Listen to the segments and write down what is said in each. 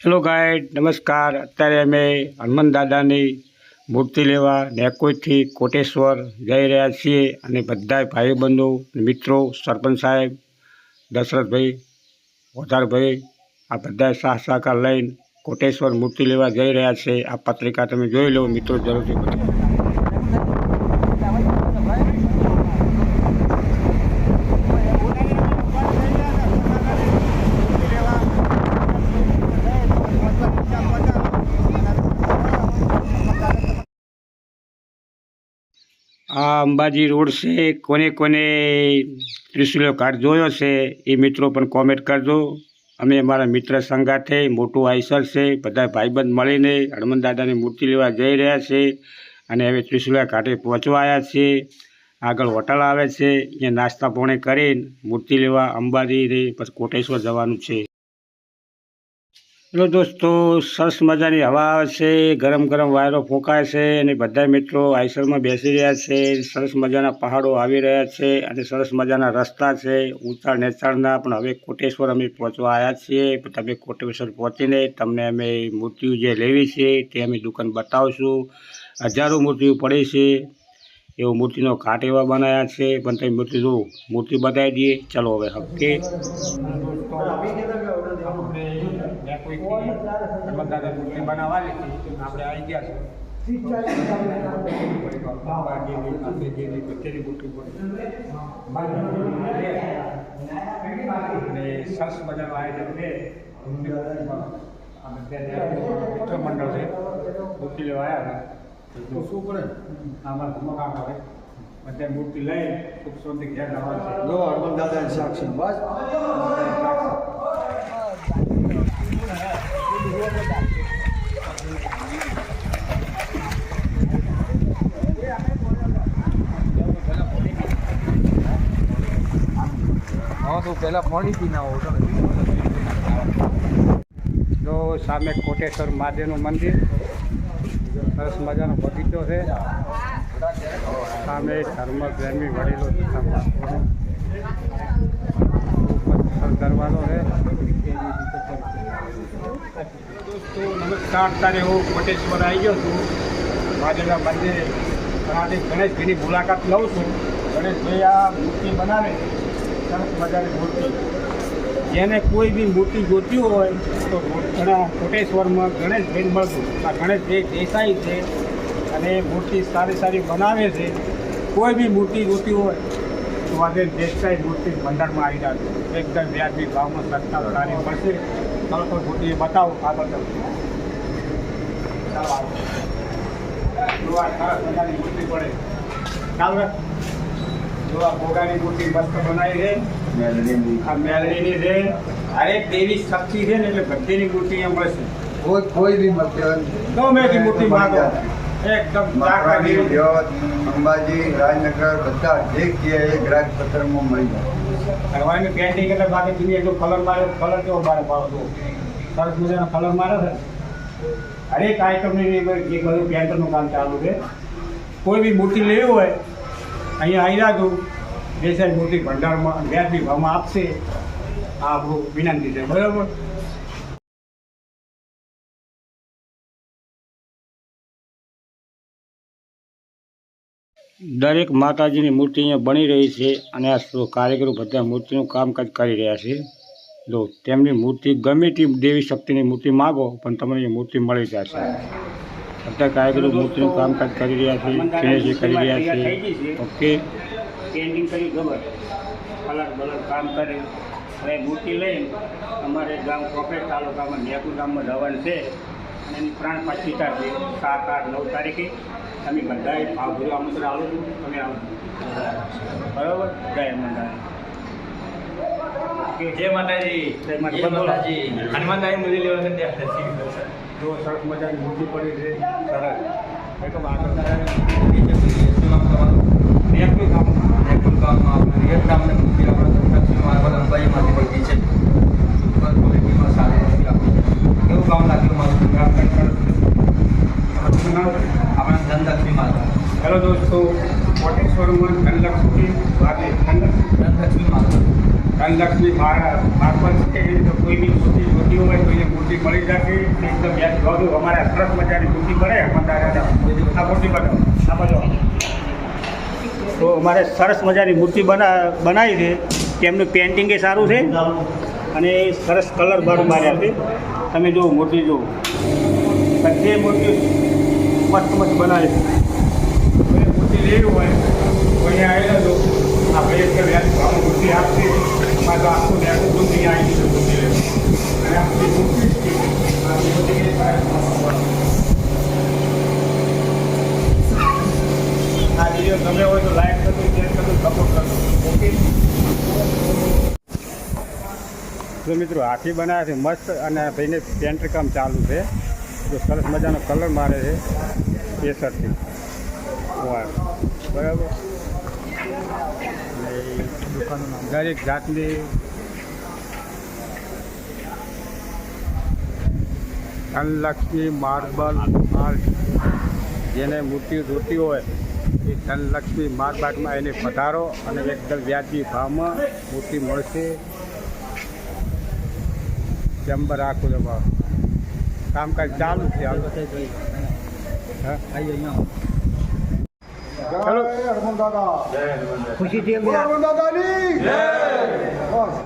Hello guide નમસ્કાર। અત્યારે અમે હનુમાન દાદાની મૂર્તિ લેવા નેકોઈથી કોટેશ્વર જઈ રહ્યા છીએ અને બધા ભાઈબંધો મિત્રો સરપંચ સાહેબ દશરથભાઈ વધારભાઈ આ બધા સાથ સહકાર લઈને કોટેશ્વર મૂર્તિ લેવા જઈ રહ્યા છે। આ પત્રિકા તમે જોઈ લો મિત્રો જરૂરથી બધા। આ અંબાજી રોડ છે। કોને કોને ત્રિશુલ્ય ઘાટ જોયો છે એ મિત્રો પણ કોમેન્ટ કરજો। અમે અમારા મિત્ર સંગાથે મોટું આઈસર છે બધા ભાઈબંધ મળીને હનુમાન દાદાની મૂર્તિ લેવા જઈ રહ્યા છે અને હવે ત્રિશુલ્ય ઘાટે પહોંચવા આવ્યા છીએ। આગળ હોટલ આવે છે, અહીંયા નાસ્તા પાણી કરીને મૂર્તિ લેવા અંબાજીને પછી કોટેશ્વર જવાનું છે। હેલો દોસ્તો, સરસ મજાની હવા આવે છે, ગરમ ગરમ વાયરો ફૂંકાય છે અને બધા મિત્રો આઈસરમાં બેસી રહ્યા છે। સરસ મજાના પહાડો આવી રહ્યા છે અને સરસ મજાના રસ્તા છે ઊંચા નેચાણના। પણ હવે કોટેશ્વર અમે પહોંચવા આવ્યા છીએ। તમે કોટેશ્વર પહોંચીને તમને અમે મૂર્તિઓ જે લેવી છે તે અમે દુકાન બતાવશું। હજારો મૂર્તિઓ પડી છે, એવો મૂર્તિનો ઘાટ એવા બનાવ્યા છે। પણ તમે મૂર્તિ જો મૂર્તિ બતાવી દઈએ, ચલો હવે હકે હનુમાન દાદા મૂર્તિ બનાવવાની આપણે આવી ગયા છે। અને સરસ મજાનું આયોજન છે, મિત્ર મંડળ છે મૂર્તિ લેવા આવ્યા હતા। શું કરે આમાં ધમકામ કરે બધા મૂર્તિ લઈ સુખ શાંતિ ઘેર જવાનું છે। જો હનુમાન દાદાની સાક્ષી બસ તો પહેલાં પાણી પીને આવો તો સામે કોટેશ્વર મહાદેવનું મંદિર, સરસ મજાનો બગીચો છે, સામે ધર્મપ્રેમી વડીલો દરવાજો છે। દોસ્તો નમસ્કાર, અત્યારે હું કોટેશ્વર આવી ગયો છું મહાદેવના મંદિરે અને આજે ગણેશભાઈની મુલાકાત લઉં છું। ગણેશભાઈ આ મૂર્તિ બનાવે સરસ મજાની મૂર્તિ, જેને કોઈ બી મૂર્તિ જોતી હોય તો ઘણા કોટેશ્વરમાં ગણેશભાઈ મળતું। આ ગણેશભાઈ દેસાઈ છે અને મૂર્તિ સારી સારી બનાવે છે। કોઈ બી મૂર્તિ જોતી હોય તો આજે દેસાઈ મૂર્તિ ભંડારમાં આવી જાય, એકદમ વ્યાજબી ભાવમાં સસ્તા સારી મળશે। ચાલો તો મૂર્તિ બતાવો આગળ ચાલો સરસ મજાની મૂર્તિ પડે ચાલો જોવા ગોગાની મૂર્તિ મસ્ત બનાવી છે, આ મેલડીની છે। હરેક દેવી શક્તિ છે ને એટલે બધીની મૂર્તિ એમ મળશે, કોઈ બી મૂર્તિ ગમે તે મૂર્તિ માગો એકદમ અંબાજી રાજનગર બધા જે કે ગ્રાહક પત્રમાં મળી જાય। હરવાની પેન્ટિંગ એટલે બાકી તમે એટલો કલર માર્યો, કલર કેવો મારે પાડો તો સરસ મજાનો કલર માર્યો છે। હરેક આઈટમની જે બધું પેન્ટરનું કામ ચાલુ છે। કોઈ બી મૂર્તિ લેવી હોય અહીંયા આવી જાજો, દેસાઈ મૂર્તિ ભંડારમાં વ્યાજબી ભાવમાં આપશે। આ આપણું વિનંતી છે, બરાબર। દરેક માતાજીની મૂર્તિ અહીંયા બની રહી છે અને આ કારીગરો બધા મૂર્તિનું કામકાજ કરી રહ્યા છે। જો તેમની મૂર્તિ ગમે તે દેવી શક્તિની મૂર્તિ માગો પણ તમને મૂર્તિ મળી જશે। બધા કારીગરો મૂર્તિનું કામકાજ કરી રહ્યા છે, ફિનિશિંગ કરી રહ્યા છે। ઓકે, પેન્ટિંગ કરી ખબર કલર બલર કામ કરે હવે મૂર્તિ લઈને અમારે ગામ કોપરેટ તાલુકામાં નેકુ ગામમાં જવાનું છે અને એની પ્રાણ પ્રતિષ્ઠા છે 7, 8, 9 તારીખે। અમે બધાએ ભાવભર્યું આમંત્રણ આવો છું, તમે આવો બરાબર। જય હનુમાન જય માતાજી, જય માતાજી। હનુમાન દાદાની મૂર્તિ લેવા જો સરસ મજાની મૂર્તિ પડી છે, સરસ એકદમ આગળ ગામમાં એક ગામને મૂર્તિ આપણા અંબાજીમાંથી પડી છે, સુપર ક્વોલિટીમાં સારી મૂર્તિ આપી છે। કેવું કામ લાગ્યું મારું આપણા ધનલક્ષ્મી માતા। હેલો દોસ્તો, કોટેશ્વરમાં ધનલક્ષ્મી માતા ધનલક્ષ્મી માર્બલ છે એ તો કોઈ બી મોટી મૂર્તિ હોય તો એ મૂર્તિ મળી જશે એકદમ યાદ જોડું અમારે સરસ મજાની મૂર્તિ બને આ મૂર્તિ બનાવો આ બધો તો અમારે સરસ મજાની મૂર્તિ બનાવી છે તેમનું પેઇન્ટિંગ એ સારું છે અને સરસ કલર બારું માર્યા છે તમે જુઓ મૂર્તિ જુઓ બધી મૂર્તિ મસ્ત મસ્ત બનાવી છે મૂર્તિ લેવી હોય તો અહીંયા આવેલા જો આ ભાઈ કે વ્યાજ મૂર્તિ આપશે એમાં તો આખું નેકું મૂર્તિ આવી છે મૂર્તિ લેવું અને આપણી મૂર્તિ જ છે આ મૂર્તિ આ વિડીયો ગમે હોય તો લાઈક કરજો શેર કરજો સપોર્ટ કરજો ઓકે તો મિત્રો હાથી બનાવ્યા છે મસ્ત અને ભાઈને પેન્ટ કામ ચાલુ છે જો સરસ મજાનો કલર મારે છે કેસરથી બરાબર દરેક જાતની ધનલક્ષ્મી માર્બલ આર્ટ જેને મૂર્તિ જોતી હોય એ ધનલક્ષ્મી માર્બલમાં એને પધારો અને એકદમ વ્યાજબી ભાવમાં મૂર્તિ મળશે ચેમ્બર આખું છે કામકાજ ચાલુ છે હાલ ચલો ખુશીથી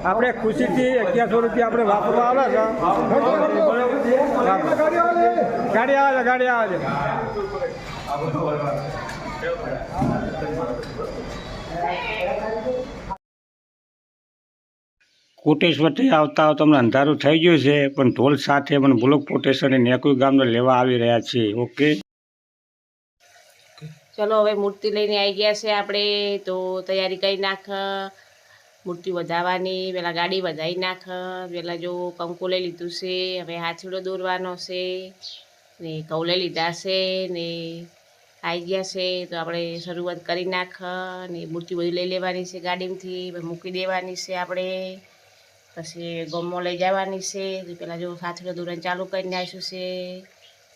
આપણે ખુશીથી 1100 રૂપિયા આપણે વાપરવા આવ્યા છે ગાડી આવે છે કોટેશ્વરથી આવતા તમને અંધારું થઈ ગયું છે પણ ઢોલ સાથે મને બ્લોક કોટેશ્વર નેકુઈ ગામને લેવા આવી રહ્યા છે ઓકે ચલો હવે મૂર્તિ લઈને આવી ગયા છે આપણે તો તૈયારી કરી નાખ મૂર્તિ વધારવાની પહેલાં ગાડી વધારી નાખ પહેલાં જો કંકુ લઈ લીધું છે હવે હાથીડો દોરવાનો છે ને ઘઉં લઈ લીધા છે ને આવી ગયા છે તો આપણે શરૂઆત કરી નાખ ને મૂર્તિ બધી લઈ લેવાની છે ગાડીમાંથી મૂકી દેવાની છે આપણે પછી ગમમાં લઈ જવાની છે તો પહેલાં જો હાથીડો દોરવાનું ચાલુ કરીને આવીશું છે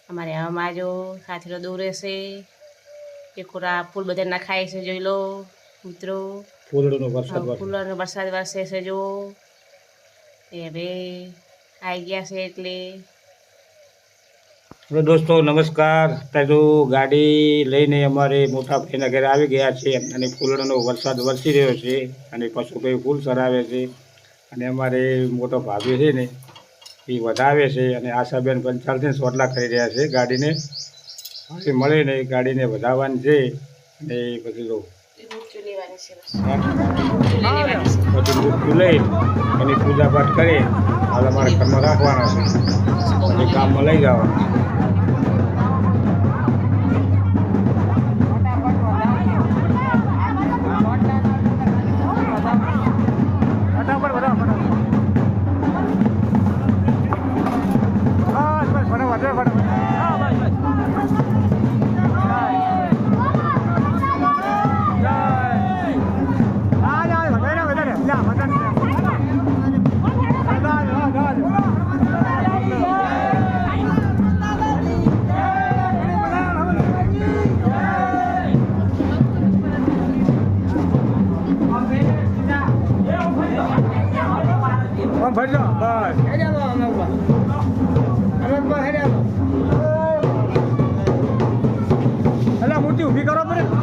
અમારે આમાં જો હાથીડો દોરે છે એ ખોરા ફૂલ બધા નખાય છે જોઈ લો મિત્રો ફૂલોનો વરસાદ વરસે છે જો એ હવે આવી ગયા છે એટલે તો દોસ્તો નમસ્કાર તો ગાડી લઈને અમારે મોટા ભાઈના ઘરે આવી ગયા છે અને ફૂલડાનો વરસાદ વરસી રહ્યો છે અને પશુભાઈ ફૂલ ચરાવે છે અને અમારે મોટો ભાભી છે ને એ વધાવે છે અને આશાબેન પંચાલથી સોટલા કરી રહ્યા છે ગાડીને પછી મળે ને ગાડીને વધારવાની છે અને પછી જો પછી મૂર્તિ લઈ એની પૂજા પાઠ કરી હાલ અમારે ઘરમાં રાખવાના છે પછી કામમાં લઈ જવાના ભરજો બસ એટલે મૂર્તિ ઊભી કરો પડે